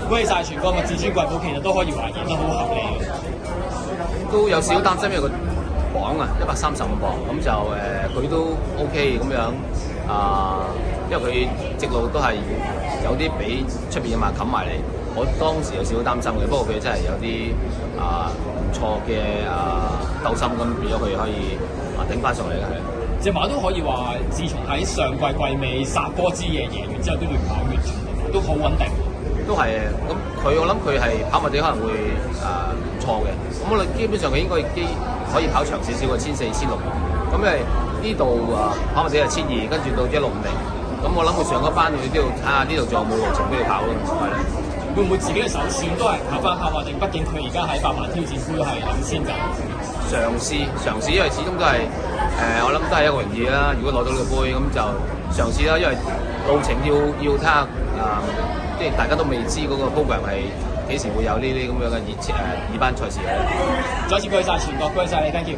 恭喜晒全國個至尊貴寶，其實都可以還原得好合理嘅。都有少少擔心，因為個磅啊135磅，咁就佢都 OK 咁樣因為佢直路都係有啲俾出邊嘅馬冚埋嚟，我當時有少少擔心嘅，不過佢真係有啲唔錯嘅鬥心，咁變咗佢可以頂翻上嚟嘅係。隻馬都可以話，自從喺上季季尾殺波之夜贏完之後，都越跑越順，都好穩定。都係咁我諗佢係跑馬地可能會唔錯嘅，咁我哋基本上佢應該可以跑長少少嘅1400、1600，咁因為呢度跑馬地係1200，跟住到160，咁我諗佢上嗰班佢都要睇下呢度仲有冇路程都要跑咯，係啦。會唔會自己嘅首選都係跑翻跑馬地？畢竟佢而家喺百萬挑戰杯係領先緊。嘗試，因為始終都係我諗都係一個榮譽啦。如果攞到呢個杯，咁就嘗試啦，因為路程要睇下即係大家都未知嗰個 program 係幾時會有呢啲咁樣嘅二班賽事嘅。再次恭喜晒全國，恭喜晒你，thank you。